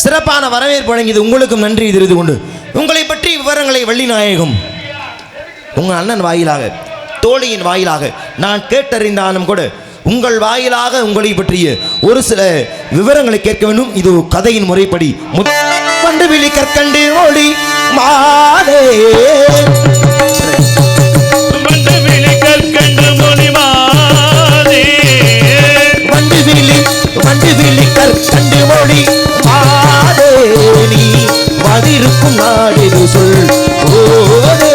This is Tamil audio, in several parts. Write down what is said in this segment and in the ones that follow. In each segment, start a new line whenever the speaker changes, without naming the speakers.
சிறப்பான வரவேற்பு வழங்கியது உங்களுக்கும் நன்றி தெரிந்து கொண்டு உங்களை பற்றி விவரங்களை வள்ளிநாயகம் உங்கள் அண்ணன் வாயிலாக தோழியின் வாயிலாக நான் கேட்டறிந்தாலும் கூட உங்கள் வாயிலாக உங்களை பற்றிய ஒரு சில விவரங்களை கேட்க வேண்டும். இது கதையின் முறைப்படி வண்டுவிழி கற்கண்டு ஓடி மாதே
வண்டுவிழி கற்கண்டு மொழி மாதே
வண்டுவிழி கற்கண்டு மொழி மாதே நீ வதிருக்கும் நாடு சொல் ஓதே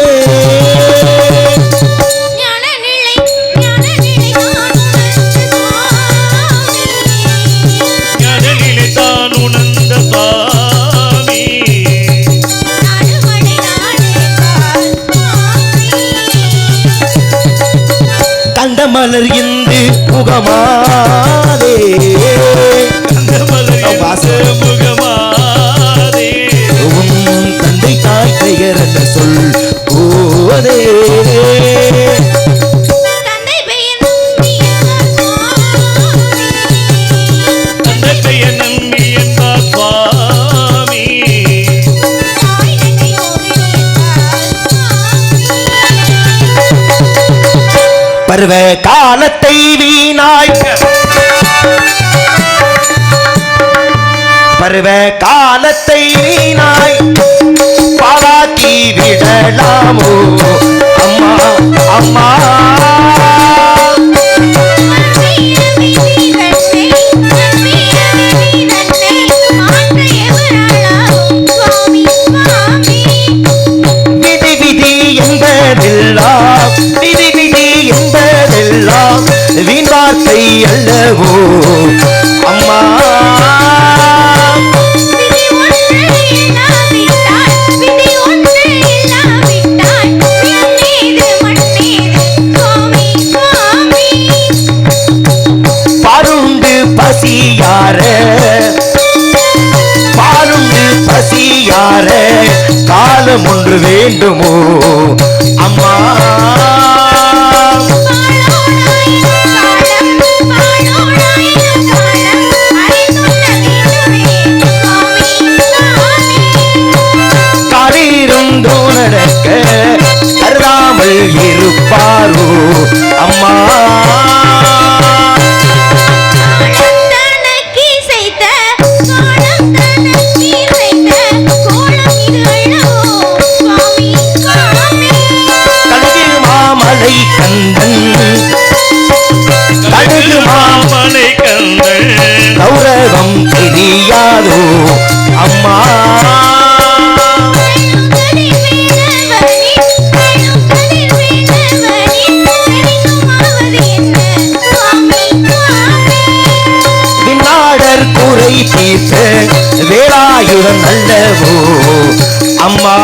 மலர் இந்து முகமாதே
முகமாதே
உன் தந்தை தாய் பெயர் என்ன சொல் ஓதே
தந்தை பெயர் நம்பி என்பார் சுவாமி
பருவ காலத்தை வீணாய் பருவ காலத்தை வீணாய் பாழாக்கி விடலாமோ அம்மா அம்மா விதி விதி என்பதெல்லாம் விதி விதி என்பதெல்லாம் வீண் வார்த்தை அல்லவோ அம்மா பாருண்டு பசியார பாருண்டு பசியார காலம் ஒன்று வேண்டுமோ அம்மா கரிருந்தோ நடக்க கருதாமல் இருப்பாரோ அம்மா மாமலை கந்தன் கடுகு மாமலை கந்தன் கௌரவம் தெரியாதோ அம்மா விண்ணாடர் குறை தீர்த்த வேலாயுதம் அல்லவோ அம்மா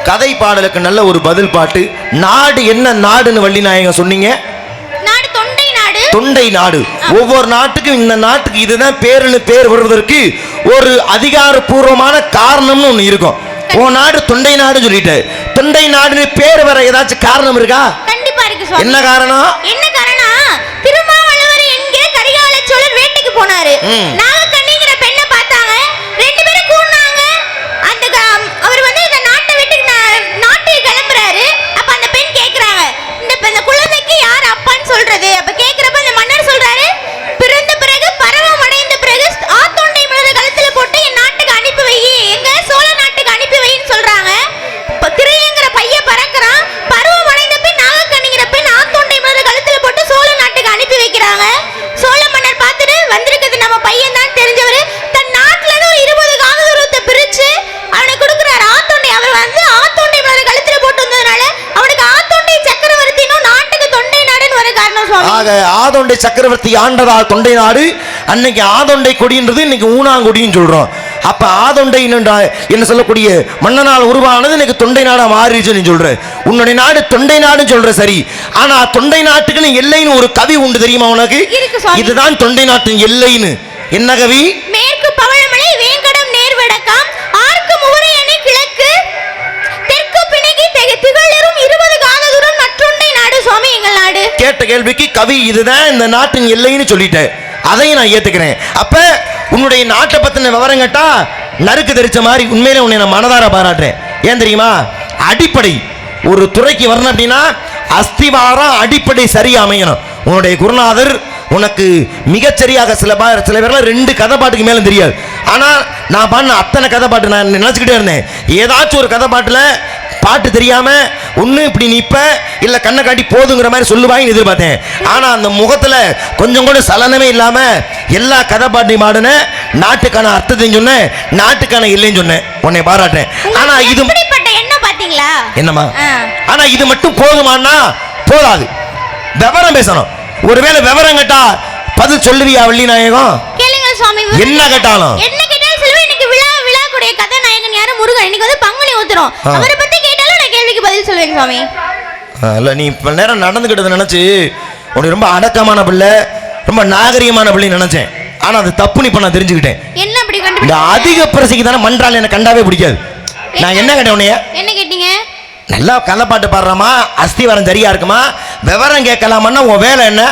கதை பாடலுக்கு நல்ல ஒரு பதில் பாட்டு. நாடு என்ன நாடுன்னு வள்ளிநாயகம் சொன்னீங்க? தொண்டை நாடு. ஒவ்வொரு நாட்டுக்கும் இந்த நாட்டுக்கு இதுதான் பேருன்னு பேர் வருவதற்கு ஒரு அதிகாரப்பூர்வமான காரணம்னு ஒண்ணு இருக்கும். உன் நாடு தொண்டை நாடு சொல்லிட்டு தொண்டை நாடுன்னு பேர் வர ஏதாச்சும் காரணம் இருக்கா?
கண்டிப்பா இருக்கு சுவாமி.
என்ன காரணம்?
என்ன காரணம்? திருமாவளவர் என்கிற கரிகால சோழர் வேட்டைக்கு போனாரு. நாகக்கண்ணிங்கிற பெண்ணை பார்த்தாங்க. ரெண்டு பேரும் கூடுனாங்க. அந்த அவர் வந்து இந்த நாட்டை விட்டு நாட்டுக்கு கிளம்புறாரு. அப்ப அந்த பெண் கேக்குறாங்க, இந்த குழந்தைக்கு யார் அப்பான்னு சொல்றது? அப்ப கேக்குறப்ப அந்த மன்னர் சொல்றாரு, பிறந்த பிறகு பருவம் அடைந்த பிறகு ஆத்தோண்டை மலர் கழுத்துல போட்டு என் நாட்டுக்கு அனுப்பி வை, எங்க சோழ நாட்டுக்கு அனுப்பி வைன்னு சொல்றாங்க. திரையங்கிற பையன் பறக்குறான். பருவம் அடைந்த பின் நாகக்கண்ணிங்கிற பெண் ஆத்தோண்டை மலர் கழுத்துல போட்டு சோழ நாட்டுக்கு அனுப்பி வைக்கிறாங்க. சோழ மன்னர் பார்த்துட்டு வந்திருக்கிறது நம்ம பையன் தான் தெரிஞ்சவரு. தன் நாட்டுல இருந்து 20 காதலுரத்தை பிரிச்சு அவனை கொடுக்குறாரு. ஆத்தோண்டை அவர் வந்து ஆத்தோண்டை மலர் கழுத்துல போட்டு வந்ததுனால அவனுக்கு ஆத்தோண்டை சக்கரவர்த்தினும் நாட்டுக்கு தொண்டை நாடுன்னு வர காரணம் சுவாமி.
ஆக ஆதோண்டை சக்கரவர்த்தி ஆண்டதால் தொண்டை நாடு. அன்னைக்கு ஆதோண்டை கொடின்றது இன்னைக்கு ஊனாங்குடின்னு சொல்றோம். அப்ப ஆதோண்டை என்ன சொல்லக்கூடிய மன்னனால் உருவானது இன்னைக்கு தொண்டை நாடா மாறிடுச்சு. நீ சொல்ற உன்னுடைய நாடு தொண்டை நாடுன்னு சொல்ற சரி. ஆனா தொண்டை நாட்டுக்குன்னு எல்லைன்னு ஒரு கவி உண்டு தெரியுமா உனக்கு? இதுதான் தொண்டை நாட்டின் எல்லைன்னு. என்ன கவி?
மேற்கு பவளமலை வேங்கடம் நேர்வடக்கம் ஆர்க்கு
கேட்ட கேள்விக்கு கவி இதுதான் இந்த நாட்டின் எல்லைன்னு சொல்லிட்டேன். அதையும் நான் ஏத்துக்கிறேன். அப்ப உன்னுடைய நாட்டை பத்தின விவரம் கேட்டா நறுக்கு தெரிச்ச மாதிரி உண்மையிலே உன்னை நான் மனதார பாராட்டுறேன். ஏன் தெரியுமா? அடிப்படை ஒரு துறைக்கு வரணும் அப்படின்னா அஸ்திவாரம் அடிப்படை சரியா அமையணும். உன்னுடைய குருநாதர் உனக்கு மிகச்சரியாக சில பேர்லாம் 2 கதை பாட்டுக்கு மேலே தெரியாது. ஆனால் நான் பாடின அத்தனை கதை பாட்டு நான் நினச்சிக்கிட்டே இருந்தேன். ஏதாச்சும் ஒரு கதை பாட்டில் பாட்டு தெரியாம ஒன்று இப்படி நிற்ப இல்லை கண்ணை காட்டி போதுங்கிற மாதிரி சொல்லுவாங்கன்னு எதிர்பார்த்தேன். ஆனால் அந்த முகத்தில் கொஞ்சம் கூட சலனமே இல்லாமல் எல்லா கதை பாட்டையும் பாடுன, நாட்டுக்கான அர்த்தத்தையும் சொன்னேன், நாட்டுக்கான இல்லைன்னு சொன்னேன். உன்னை பாராட்டேன். ஆனால் இது
என்ன பாத்தீங்களா?
என்னம்மா? ஆனால் இது மட்டும் போதுமானா போதாது, விவரம் பேசணும். ஒருவேளை விவரம் கேட்டா பதில் சொல்லுவியா வள்ளி நாயகம்?
கேளுங்க சுவாமி.
என்ன கேட்டாலும்
என்ன கேட்டாலும் சொல்லுவேன். இன்னைக்கு விழா கூடிய கதாநாயகன் யாரு? முருகன். இன்னைக்கு வந்து பங்குனி உத்திரம். அவரை பத்தி கேட்டாலும் நான் கேள்விக்கு பதில் சொல்லுவேன் சுவாமி.
இல்ல, நீ இப்ப நேரம் நடந்துக்கிட்டதை நினைச்சு உனக்கு ரொம்ப அடக்கமான பிள்ளை, ரொம்ப நாகரிகமான பிள்ளை நினைச்சேன். ஆனா அது தப்புன்னு இப்ப நான் தெரிஞ்சுக்கிட்டேன். என்ன அப்படி கண்டு? இந்த அதிக பிரசைக்கு தானே மன்றால் எனக்கு கண்டாவே பிடிக்காது. நான் என்ன கேட்டேன் உன்னைய? என்ன கேட்டீங்க? நல்லா கதை பாட்டு பாடுறாமா, அஸ்திவாரம் சரியா இருக்குமா, விவரம் கேட்கலாமன்னா உன் வேலை என்ன?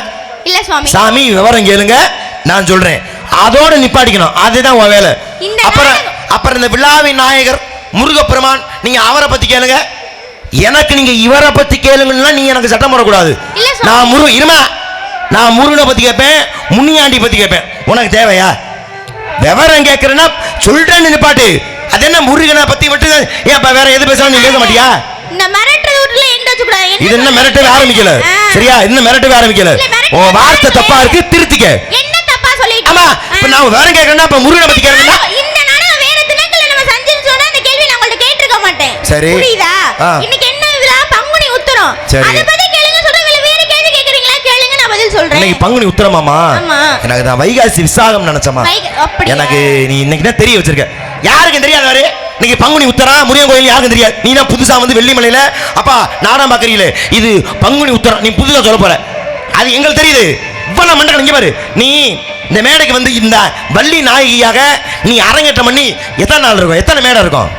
இல்ல சுவாமி, சாமி விவரம் கேளுங்க நான் சொல்றேன், அதோட நிப்பாட்டிக்கணும், அதுதான் உன் வேலை. அப்புறம் இந்த விழாவின் நாயகர் முருகப்பெருமான், நீங்க அவரை பத்தி கேளுங்க. எனக்கு நீங்க இவரை பத்தி கேளுங்கன்னா நீங்க எனக்கு சட்டம் போடக்கூடாது. நான் முருகனை பத்தி கேட்பேன், முனியாண்டி பத்தி கேட்பேன். உனக்கு தேவையா? விவரம் கேட்கறேன்னா சொல்றேன்னு நிப்பாட்டு. அது என்ன முருகனை பத்தி மட்டும் ஏன் வேற எது பேசணும்? நீ பேச மாட்டியா? இது என்ன மிரட்டவே ஆரம்பிக்கல, சரியா? இன்னும் மிரட்டவே ஆரம்பிக்கல. உன் வார்த்தை தப்பா இருக்கு, திருத்திக்க. என்ன தப்பா சொல்லிட்டு? ஆமா, இப்ப நான் விவரம் கேட்கறேன்னா இப்ப முருகனை பத்தி கேட்கறேன்னா இந்த நாடகம் வேற தினங்கள்ல நம்ம சஞ்சரிச்சு சொன்னா அந்த கேள்வி நான் உங்கள்ட்ட கேட்டிருக்க மாட்டேன். சரி, புரியுதா? இன்னைக்கு என்ன விழா? பங்குனி உத்திரம். அத பத்தி கேளுங்க சொல்றேன். வேற கேள்வி கேக்குறீங்களா? கேளுங்க, நான் பதில் சொல்றேன். இன்னைக்கு பங்குனி உத்திரமாமா? எனக்கு நான் வைகாசி விசாகம் நினைச்சமா. எனக்கு நீ இன்னைக்கு தான் தெரிய வச்சிருக்க. யாருக்கும் தெரியாது வாரு. இன்னைக்கு பங்குனி உத்தரா, முருகன் கோயில் யாருக்கும் தெரியாது. நீ தான் புதுசா வந்து வெள்ளிமலையில அப்பா நாடகம் பாக்குறீங்களே, இது பங்குனி உத்தரம். நீ புதுசா சொல்ல போற, அது எங்களுக்கு தெரியுது. இவ்வளவு மண்டகம் இங்க பாரு. நீ இந்த மேடைக்கு வந்து இந்த வள்ளி நாயகியாக நீ அரங்கேற்றம் பண்ணி எத்தனை நாள் இருக்கும்? எத்தனை மேடை இருக்கும்?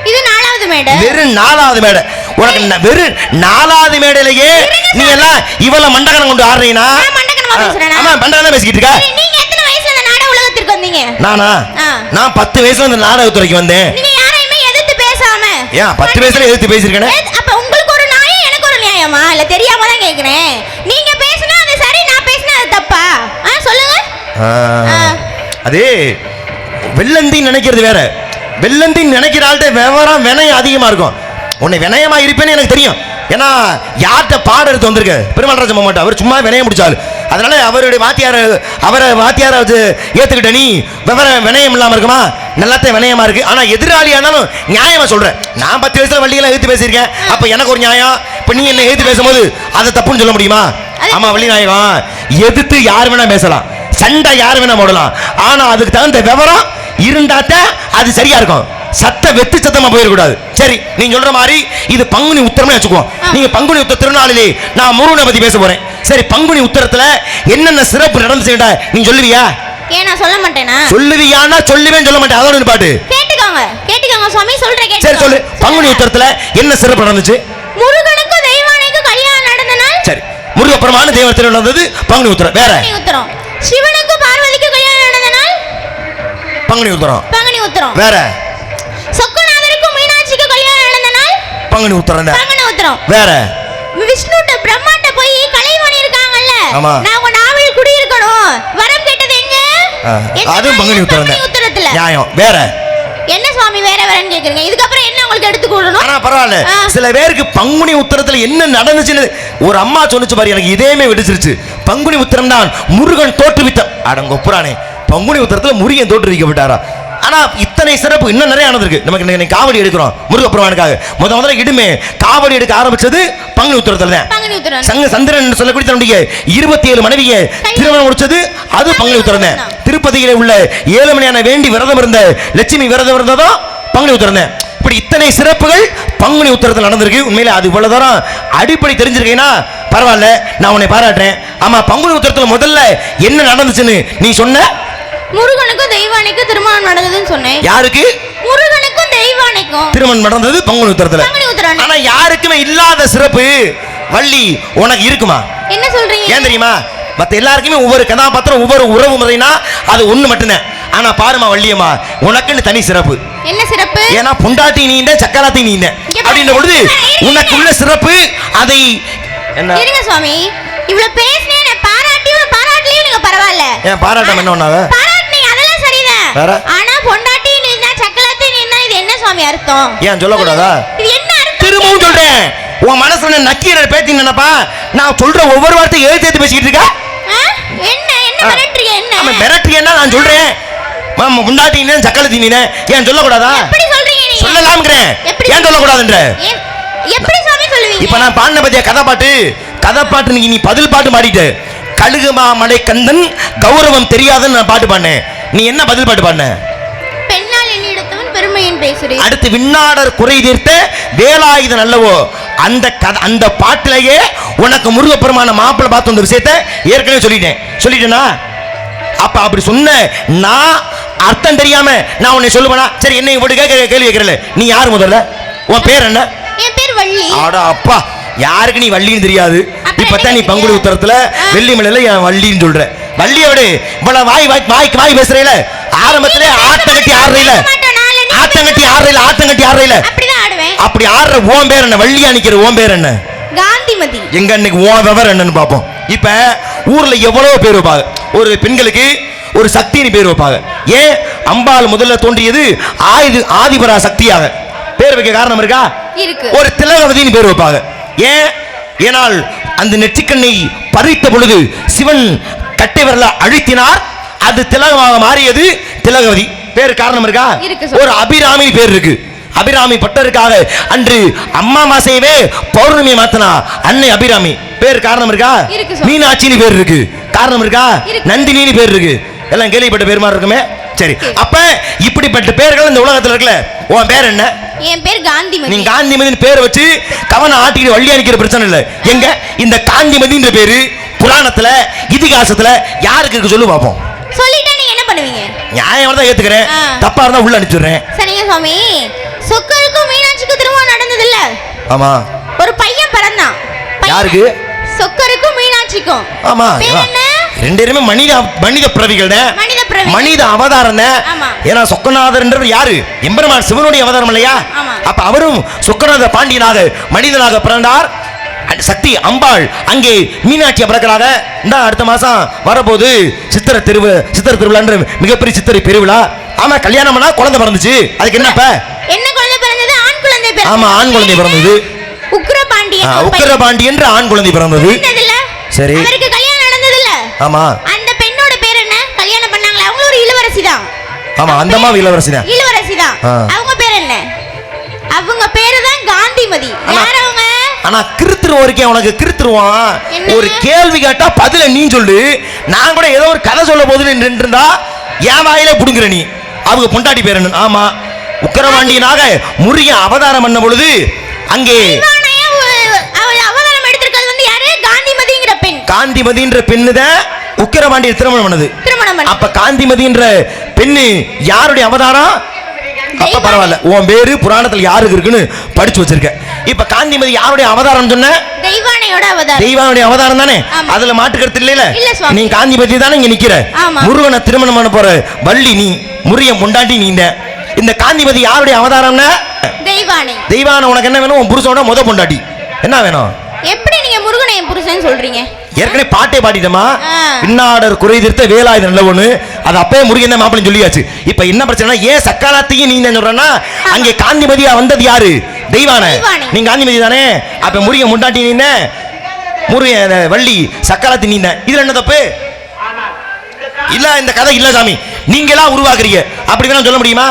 இது 4வது மேடை. வெறும் 4வது மேடை. உனக்கு வெறும் 4வது மேடையிலேயே நீ எல்லாம் இவ்வளவு மண்டகம் கொண்டு ஆடுறீனா? ஆமா, மண்டகம் பேசிக்கிட்டு இருக்க. நீங்க எத்தனை வயசுல இந்த நாடக உலகத்திற்கு வந்தீங்க? நானா? நான் 10 வயசுல இந்த நாடகத்துறைக்கு வந்தேன். நீங்க யாரையுமே எதிர்த்து பேசாம? ஏன் 10 வயசுல எதிர்த்து பேசிருக்கேன்? அப்ப உங்களுக்கு ஒரு நியாயம், எனக்கு ஒரு நியாயமா? இல்ல தெரியாம தான் கேக்குறேன். நீங்க பேசினா அது சரி, நான் பேசினா அது தப்பா? சொல்லுங்க. அது வெள்ளந்தி நினைக்கிறது வேற. வெள்ளந்தி நினைக்கிற ஆள்கிட்ட விவரம் வினயம் அதிகமா இருக்கும். உன்னை வினயமா இருப்பேன்னு எனக்கு தெரியும். ஏன்னா யார்கிட்ட பாடம் எடுத்து வந்திருக்க பெருமாள்ராஜ மாமாட்ட, அவர் சும்மா வினயம் முடிச்சாரு. அதனால அவருடைய வாத்தியாரை வச்சு ஏத்துக்கிட்ட நீ விவரம் வினயம் இல்லாம இருக்குமா? நல்லாத்தான் வினயமா இருக்கு. ஆனா எதிராளியா இருந்தாலும் நியாயமா சொல்றேன். நான் 10 வயசுல வள்ளியெல்லாம் எழுத்து பேசியிருக்கேன், அப்ப எனக்கு ஒரு நியாயம். இப்ப நீ என்ன எழுத்து பேசும்போது அதை தப்புன்னு சொல்ல முடியுமா? ஆமா, வள்ளி நாயகம் எதிர்த்து யார் வேணா பேசலாம், சண்டை யார் வேணா போடலாம். ஆனா அதுக்கு தகுந்த விவரம் இருந்தாத்தான் அது சரியா இருக்கும். சத்த வெத்து சத்தமா போயிடக்கூடாது. சரி, நீ சொல்ற மாதிரி இது பங்குனி உத்தரம்னு வச்சுக்குவோம். நீங்க பங்குனி உத்தர திருநாளிலே நான் முருகனை பத்தி பேச போறேன். சரி, பங்குனி உத்தரத்துல என்னென்ன சிறப்பு நடந்துச்சுடா நீ சொல்லுவியா? ஏன் நான் சொல்ல மாட்டேனா? சொல்லுவியானா? சொல்லுவேன்னு சொல்ல மாட்டேன், அதோட பாட்டு கேட்டுக்கோங்க சுவாமி, சொல்றேன். சரி சொல்லு, பங்குனி உத்தரத்துல என்ன சிறப்பு நடந்துச்சு? முருகனுக்கும் தெய்வானைக்கும் கல்யாணம் நடந்த நாள். சரி, முருகப்பெருமான தெய்வத்தில் நடந்தது பங்குனி உத்தரம். வேற? உத்தரம். சிவனுக்கும் பார்வதிக்கும் கல்யாணம் நடந்த நாள் பங்குனி உத்தரம். வேற? சொக்கநாதருக்கும் மீனாட்சிக்கும் கல்யாணம் நடந்த நாள் பங்குனி உத்தரம். வேற? விஷ்ணுட்ட பிரம்மாட்ட போய் கலைவாணி இருக்காங்கல்ல, நான் உங்க நாவில் குடி இருக்கணும் வரம் கேட்டது எங்க? அதுவும் பங்குனி உத்தரத்துல. நியாயம். வேற என்ன சுவாமி வேற வேறன்னு கேக்குறீங்க? இதுக்கு அப்புறம் என்ன உங்களுக்கு எடுத்து கூடணும்? ஆனா பரவாயில்ல, சில பேருக்கு பங்குனி உத்தரத்துல என்ன நடந்துச்சுன்னு ஒரு அம்மா சொன்னுச்சு பாரு, எனக்கு இதேமே வெடிச்சிருச்சு. பங்குனி உத்தரம் தான் முருகன் தோற்றுவித்த அடங்கொப்புறானே. பங்குனி உத்தரத்துல முருகன் தோற்றுவிக்கப்பட்டாரா? ஆனா இத்தனை சிறப்பு இன்னும் நிறைய நடந்திருக்கு. நமக்கு காவடி எடுக்கிறோம் முருகப்பெருமானுக்காக. முதல்ல இடுமே காவடி எடுக்க ஆரம்பிச்சது பங்குனி உத்தரத்துல தான். சங்க சந்திரன் சொல்லக்கூடிய தன்னுடைய 27 மனைவியை திருமணம் முடிச்சது அது பங்குனி உத்தரம் தான். திருப்பதியில உள்ள 7 மணியான வேண்டி விரதம் இருந்த லட்சுமி விரதம் இருந்ததும் பங்குனி உத்தரம் தான். இப்படி இத்தனை சிறப்புகள் பங்குனி உத்தரத்தில் நடந்திருக்கு. உண்மையில அது இவ்வளவு தூரம் அடிப்படை தெரிஞ்சிருக்கீங்கன்னா பரவாயில்ல, நான் உன்னை பாராட்டுறேன். ஆமா, பங்குனி உத்தரத்துல முதல்ல என்ன நடந்துச்சுன்னு நீ சொன்ன? முருகனுக்கும் தெய்வானைக்கும் திருமணம் நடந்ததுன்னு சொன்னேன். யாருக்கு? முருகனுக்கும் தெய்வானைக்கும் திருமணம் நடந்தது பங்குனி உத்தரத்துல. ஆனா யாருக்குமே இல்லாத சிறப்பு வள்ளி உனக்கு இருக்குமா?
என்ன சொல்றீங்க?
ஏன் தெரியுமா? மத்த எல்லாருக்குமே ஒவ்வொரு கதாபாத்திரம் ஒவ்வொரு உறவு முறைனா அது ஒண்ணு மட்டும்தான். ஆனா பாருமா வள்ளியம்மா, உனக்குன்னு தனி சிறப்பு.
என்ன சிறப்பு?
ஏன்னா பொண்டாட்டி நீண்ட சக்கராத்தி நீண்ட அப்படின்ற பொழுது உனக்குள்ள சிறப்பு. அதை என்ன
இருங்க சுவாமி, இவ்வளவு பேசினே பாராட்டியும் நீங்க பரவாயில்ல.
ஏன் பாராட்டம் என்ன ஒண்ணாவ?
பாராட்டினீங்க அதெல்லாம் சரிதான்.
வேற?
ஆனா பொண்டாட்டி நீண்ட சக்கராத்தி நீண்ட இது என்ன சுவாமி அர்த்தம்?
ஏன் சொல்லக்கூடாதா?
இது என்ன அர்த்தம்?
திரும்பவும் சொல்றேன், உன் மனசுல நக்கீர பேத்தி நினைப்பா. நான் சொல்ற ஒவ்வொரு வார்த்தையும் எழுத்து பேசிக்கிட்டு இருக்க.
என்ன மிரட்டுறீங்க? என்ன
மிரட்டுறீங்கன்னா நான் சொல்றேன் முண்டாட்டி சக்கலத்தி நீ ஏன் சொல்லக்கூடாதா?
எப்படி சொல்றீங்க நீங்க?
சொல்லலாம்ங்கறேன். ஏன் சொல்லக்கூடாதுன்ற?
எப்படி சாமி சொல்லுவீங்க?
இப்ப நான் பாடின பத்தியா கதைப்பாட்டு நீ பதில் பாட்டு பாடிட்டு கழுகுமா மலை கந்தன் கௌரவம் தெரியாதுன்னு நான் பாட்டு பாடினேன். நீ என்ன பதில் பாட்டு பாடின?
பெண்ணால் என்னிடத்தவன் பெருமையின் பேசுறேன்.
அடுத்து விண்ணாடர் குறை தீர்த்த வேலாயுதம் நல்லவோ அந்த பாட்டிலேயே உனக்கு முருகப்பெருமான மாப்பிள்ளை பார்த்து அந்த விஷயத்தை ஏற்கனவே சொல்லிட்டேனா? அப்ப அப்படி சொன்ன நான் அர்த்தம் தெரியாம நான் உன்னை சொல்லுவேனா? சரி, என்னை போட்டு கேள்வி கேட்கறல, நீ யார் முதல்ல? உன் பேர் என்ன?
என் பேர் வள்ளி.
ஆடா அப்பா, யாருக்கு நீ வள்ளின்னு தெரியாது. இப்பதான் நீ பங்குடி உத்தரத்துல வெள்ளி மலையில என் வள்ளின்னு சொல்ற. வள்ளியை விட இவ்வளவு வாய் பேசுறீல. ஆரம்பத்திலே ஆட்டங்கட்டி ஆடுறீல.
அப்படிதான் ஆடுவேன்.
அப்படி ஆடுற ஓம் பேர் என்ன? வள்ளியா நிக்கிற ஓம் பேர் என்ன?
காந்திமதி.
எங்க அன்னைக்கு ஓம் விவரம் என்னன்னு பாப்போம். இப்ப ஊர்ல எவ்வளவு பேர் வைப்பாங்க. ஒரு பெண்களுக்கு ஒரு சக்தின்னு பேர் வைப்பாங்க. ஏன்? அம்பாள் முதல்ல தோன்றியது ஆதிபரா சக்தியாக. பேர் வைக்க காரணம் இருக்கா?
இருக்கு.
ஒரு திலகவதின்னு பேர் வைப்பாங்க. ஏன்? ஏனால் அந்த நெற்றிக்கண்ணை பறித்த பொழுது சிவன் கட்டை விரல அழுத்தினார், அது திலகமாக மாறியது திலகவதி. பேர் காரணம் இருக்கா? ஒரு அபிராமி பேர் இருக்கு. அபிராமி பட்டருக்காக அன்று அம்மாவாசையவே பௌர்ணமி மாத்தனா அன்னை அபிராமி. பேர் காரணம் இருக்கா? மீனாட்சின்னு பேர் இருக்கு. காரணம் இருக்கா? நந்தினின்னு பேர் இருக்கு. எல்லாம் கேள்விப்பட்ட பேர் மாதிரி இருக்குமே. சரி, அப்ப இப்படிப்பட்ட பேர்கள் இந்த உலகத்துல இருக்குல்ல. உன் பேர் என்ன?
என் பேர் காந்திமதி.
நீ காந்திமதின்னு பேர் வச்சு கவன ஆட்டிட்டு வள்ளி அணிக்கிற பிரச்சனை இல்லை. எங்க இந்த காந்திமதின்ற பேரு புராணத்துல இதிகாசத்துல யாருக்கு இருக்கு சொல்லு பாப்போம்.
சொல்லிட்டா நீங்க என்ன பண்ணுவீங்க?
நியாயம் தான் ஏத்துக்கிறேன், தப்பா இருந்தா உள்ள அனுப்பிச்சுடுறேன்.
சரிங்க சுவாமி, சொக்கருக்கும் மீனாட்சிக்கும் திருமணம் நடந்தது இல்ல?
ஆமா.
ஒரு பையன் பிறந்தான்.
யாருக்கு?
சொக்கருக்கும் மீனாட்சிக்கும்.
ஆமா. ரெண்டு பேருமே மனித பிறவிகள், மனித அவதாரம். ஏன்னா சொக்கநாதர் யாரு? எம்பெருமான் சிவனுடைய அவதாரம் இல்லையா? அப்ப அவரும் சொக்கநாத பாண்டியனாக மனிதனாக பிறந்தார். சக்தி அம்பாள் அங்கே மீனாட்சியை பிறக்கிறாங்க. இந்த அடுத்த மாசம் வரப்போது சித்திர திருவிழான்ற மிகப்பெரிய சித்திரை பெருவிழா. ஆமா, கல்யாணம் பண்ணா குழந்தை பிறந்துச்சு. அதுக்கு என்னப்ப?
என்ன குழந்தை பிறந்தது? ஆண் குழந்தை பிறந்தது.
ஆமா, ஆண் குழந்தை பிறந்தது. உக்கிரபாண்டி என்ற ஆண் குழந்தை பிறந்தது. சரி,
அவருக்கு கல்யாணம் நடந்தது இல்ல?
ஆமா.
அந்த பெண்ணோட பேர் என்ன? கல்யாணம் பண்ணாங்களே அவங்க ஒரு இளவரசி தான்.
ஆமா, அந்த அம்மா இளவரசி தான்.
அவங்க பேர் என்ன? அவங்க பேரு தான் காந்திமதி. யார் அவங்க?
ஆனா கிருத்துருவம் இருக்கே, உனக்கு கிருத்துருவான். ஒரு கேள்வி கேட்டா பதில நீ சொல்லு. நான் கூட ஏதோ ஒரு கதை சொல்ல போது நின்று இருந்தா என் வாயிலே புடுங்குற நீ. அவங்க பொண்டாட்டி பேர் என்ன? ஆமா, உக்கிரபாண்டியனாக முருகன் அவதாரம் பண்ண பொழுது அங்கே
அவதாரம் எடுத்திருக்கிறது வந்து யாரு? காந்திமதிங்கிற பெண்.
காந்திமதின்ற பெண்ணு தான் உக்கிரபாண்டியர் திருமணம் பண்ணது. அப்ப காந்திமதின்ற பெண்ணு யாருடைய அவதாரம்? அப்ப பரவாயில்ல, உன் பேரு புராணத்துல யாருக்கு இருக்குன்னு படிச்சு வச்சிருக்க. இப்ப காந்திமதி யாருடைய அவதாரம் சொன்ன? தெய்வானுடைய அவதாரம் தானே, அதுல மாட்டுக்கிறது இல்ல. நீ காந்திமதி தானே இங்க நிக்கிற. முருகனை திருமணம் பண்ண போற வள்ளி நீ, முருகன் பொண்டாட்டி நீ. இந்த காந்திமதி யாருடைய அவதாரம்னா? தெய்வானை. உனக்கு என்ன வேணும்? உன் புருஷனோட முத பொண்டாட்டி. என்ன வேணும்?
எப்படி நீங்க முருகனை என் புருஷன் சொல்றீங்க?
ஏற்கனவே பாட்டே பாடிட்டமா. பின்னாடர் குறை தீர்த்த வேலாயுதம் நல்லவனு, அது அப்பவே முருகன் தான் மாப்பிள்ளை சொல்லியாச்சு. இப்ப என்ன பிரச்சனை? ஏன் சக்காலத்தையும் நீ என்ன சொல்றனா? அங்கே காந்திமதியா வந்தது யாரு? தெய்வானை. நீங்க காந்திமதி தானே. அப்ப முருகன் முண்டாட்டி நீ, முருகன் வள்ளி சக்காலத்தி நீ. இதுல என்ன தப்பு? இல்ல, இந்த கதை இல்ல சாமி, நீங்களா உருவாக்குறீங்க. அப்படி வேணா சொல்ல முடியுமா?